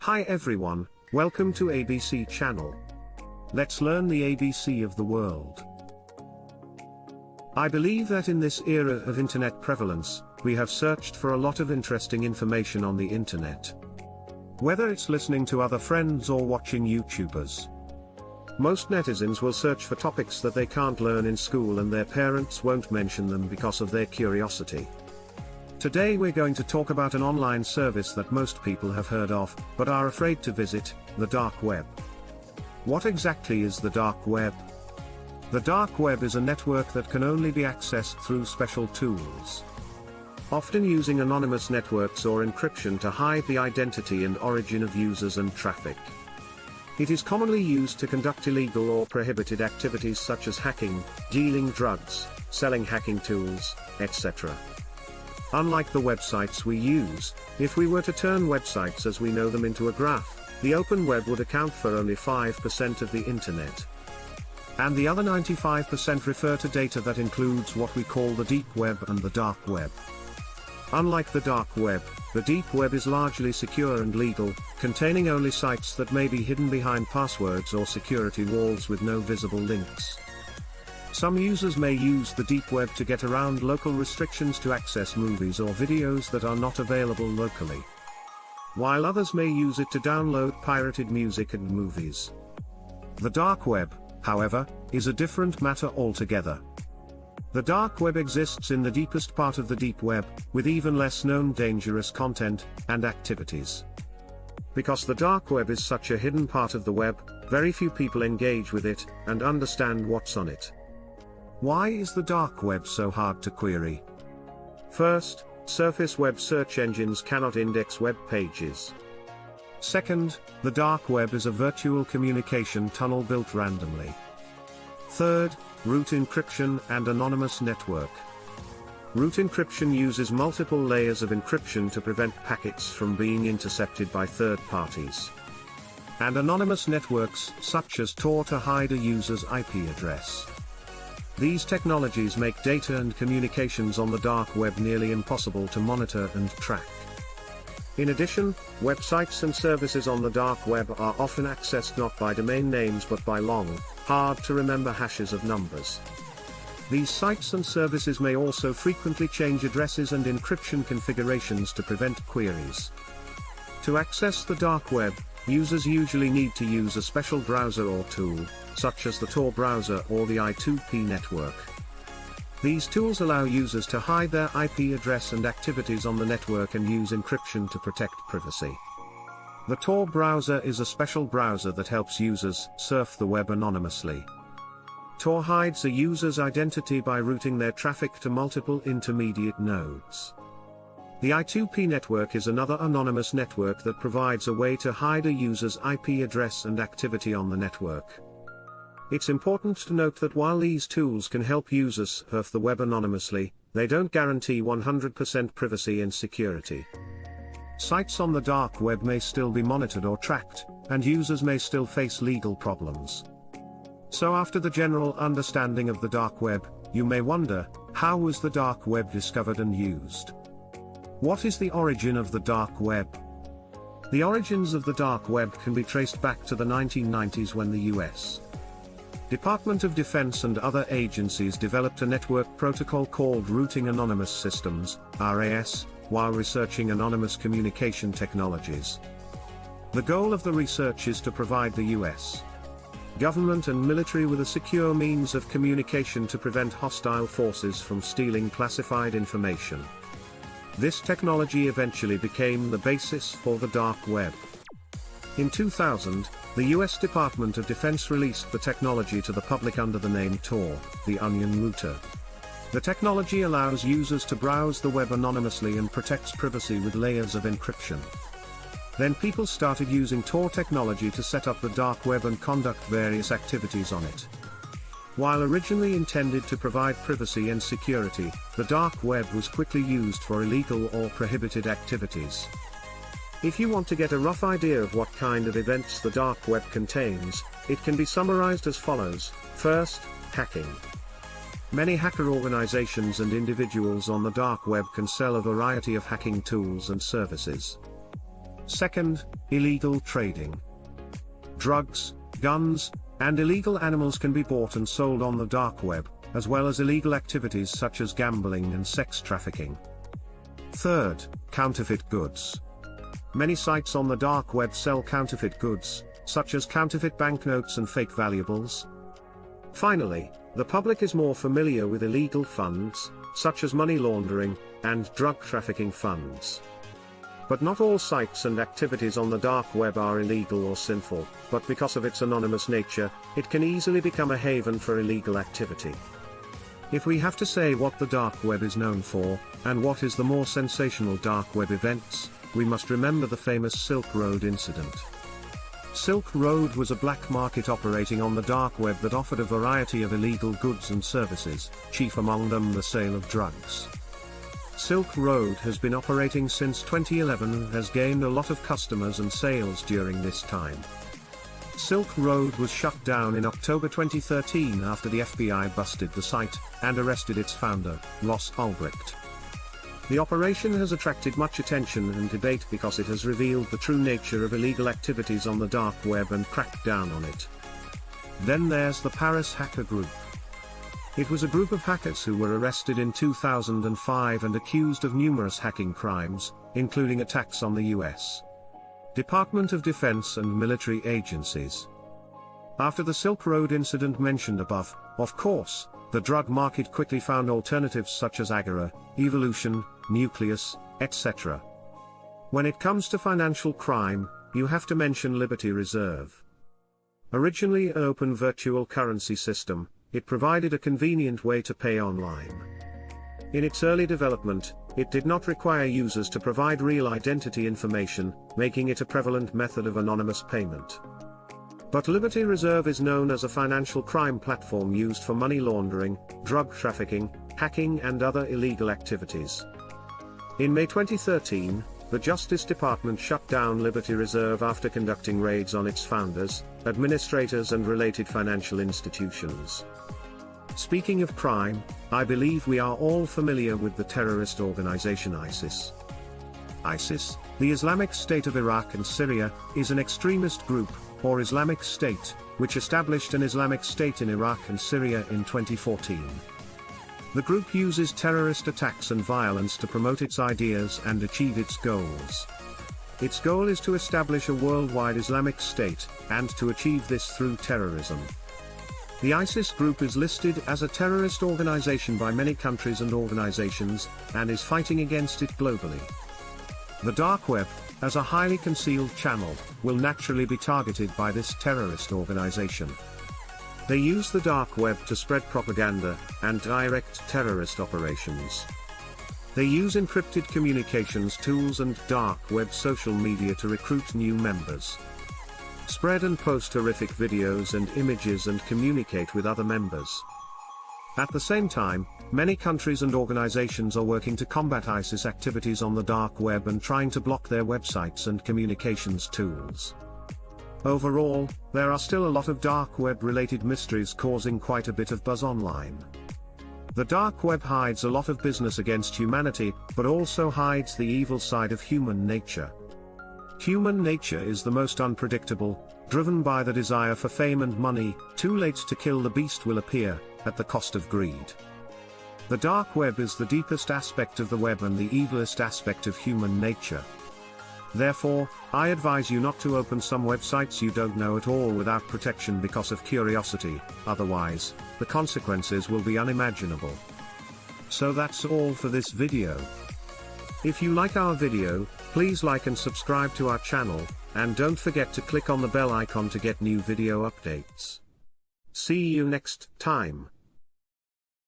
Hi everyone, welcome to ABC channel. Let's learn the ABC of the world. I believe that in this era of internet prevalence, we have searched for a lot of interesting information on the internet. Whether it's listening to other friends or watching YouTubers. Most netizens will search for topics that they can't learn in school and their parents won't mention them because of their curiosity. Today we're going to talk about an online service that most people have heard of, but are afraid to visit, the dark web. What exactly is the dark web? The dark web is a network that can only be accessed through special tools. Often using anonymous networks or encryption to hide the identity and origin of users and traffic. It is commonly used to conduct illegal or prohibited activities such as hacking, dealing drugs, selling hacking tools, etc. Unlike the websites we use, if we were to turn websites as we know them into a graph, the open web would account for only 5% of the internet. And the other 95% refer to data that includes what we call the deep web and the dark web. Unlike the dark web, the deep web is largely secure and legal, containing only sites that may be hidden behind passwords or security walls with no visible links. Some users may use the deep web to get around local restrictions to access movies or videos that are not available locally, while others may use it to download pirated music and movies. The dark web, however, is a different matter altogether. The dark web exists in the deepest part of the deep web, with even less known dangerous content and activities. Because the dark web is such a hidden part of the web, very few people engage with it and understand what's on it. Why is the dark web so hard to query? First, surface web search engines cannot index web pages. Second, the dark web is a virtual communication tunnel built randomly. Third, root encryption and anonymous network. Root encryption uses multiple layers of encryption to prevent packets from being intercepted by third parties. And anonymous networks, such as Tor, to hide a user's IP address. These technologies make data and communications on the dark web nearly impossible to monitor and track. In addition, websites and services on the dark web are often accessed not by domain names but by long, hard-to-remember hashes of numbers. These sites and services may also frequently change addresses and encryption configurations to prevent queries. To access the dark web, users usually need to use a special browser or tool, such as the Tor browser or the I2P network. These tools allow users to hide their IP address and activities on the network and use encryption to protect privacy. The Tor browser is a special browser that helps users surf the web anonymously. Tor hides a user's identity by routing their traffic to multiple intermediate nodes. The I2P network is another anonymous network that provides a way to hide a user's IP address and activity on the network. It's important to note that while these tools can help users surf the web anonymously, they don't guarantee 100% privacy and security. Sites on the dark web may still be monitored or tracked, and users may still face legal problems. So after the general understanding of the dark web, you may wonder, how was the dark web discovered and used? What is the origin of the dark web? The origins of the dark web can be traced back to the 1990s when the US Department of Defense and other agencies developed a network protocol called Routing Anonymous Systems, RAS, while researching anonymous communication technologies. The goal of the research is to provide the US government and military with a secure means of communication to prevent hostile forces from stealing classified information. This technology eventually became the basis for the dark web. In 2000, the US Department of Defense released the technology to the public under the name Tor, the Onion Router. The technology allows users to browse the web anonymously and protects privacy with layers of encryption. Then people started using Tor technology to set up the dark web and conduct various activities on it. While originally intended to provide privacy and security, the dark web was quickly used for illegal or prohibited activities. If you want to get a rough idea of what kind of events the dark web contains, it can be summarized as follows. First, hacking. Many hacker organizations and individuals on the dark web can sell a variety of hacking tools and services. Second, illegal trading. Drugs, guns, and illegal animals can be bought and sold on the dark web, as well as illegal activities such as gambling and sex trafficking. Third, counterfeit goods. Many sites on the dark web sell counterfeit goods, such as counterfeit banknotes and fake valuables. Finally, the public is more familiar with illegal funds, such as money laundering, and drug trafficking funds. But not all sites and activities on the dark web are illegal or sinful, but because of its anonymous nature, it can easily become a haven for illegal activity. If we have to say what the dark web is known for, and what is the more sensational dark web events, we must remember the famous Silk Road incident. Silk Road was a black market operating on the dark web that offered a variety of illegal goods and services, chief among them the sale of drugs. Silk Road has been operating since 2011 and has gained a lot of customers and sales during this time. Silk Road was shut down in October 2013 after the FBI busted the site and arrested its founder, Ross Ulbricht. The operation has attracted much attention and debate because it has revealed the true nature of illegal activities on the dark web and cracked down on it. Then there's the Paris hacker group. It was a group of hackers who were arrested in 2005 and accused of numerous hacking crimes, including attacks on the US Department of Defense and military agencies. After the Silk Road incident mentioned above, of course, the drug market quickly found alternatives such as Agora, Evolution, Nucleus, etc. When it comes to financial crime, you have to mention Liberty Reserve. Originally an open virtual currency system, it provided a convenient way to pay online. In its early development, it did not require users to provide real identity information, making it a prevalent method of anonymous payment. But Liberty Reserve is known as a financial crime platform used for money laundering, drug trafficking, hacking and other illegal activities. In May 2013, the Justice Department shut down Liberty Reserve after conducting raids on its founders, administrators and related financial institutions. Speaking of crime, I believe we are all familiar with the terrorist organization ISIS. ISIS, the Islamic State of Iraq and Syria, is an extremist group, or Islamic State, which established an Islamic State in Iraq and Syria in 2014. The group uses terrorist attacks and violence to promote its ideas and achieve its goals. Its goal is to establish a worldwide Islamic State, and to achieve this through terrorism. The ISIS group is listed as a terrorist organization by many countries and organizations, and is fighting against it globally. The dark web, as a highly concealed channel, will naturally be targeted by this terrorist organization. They use the dark web to spread propaganda, and direct terrorist operations. They use encrypted communications tools and dark web social media to recruit new members, spread and post horrific videos and images and communicate with other members. At the same time, many countries and organizations are working to combat ISIS activities on the dark web and trying to block their websites and communications tools. Overall, there are still a lot of dark web related mysteries causing quite a bit of buzz online. The dark web hides a lot of business against humanity, but also hides the evil side of human nature. Human nature is the most unpredictable, driven by the desire for fame and money. Too late to kill the beast will appear, at the cost of greed. The dark web is the deepest aspect of the web and the evilest aspect of human nature. Therefore, I advise you not to open some websites you don't know at all without protection because of curiosity, otherwise, the consequences will be unimaginable. So that's all for this video. If you like our video, please like and subscribe to our channel, and don't forget to click on the bell icon to get new video updates. See you next time.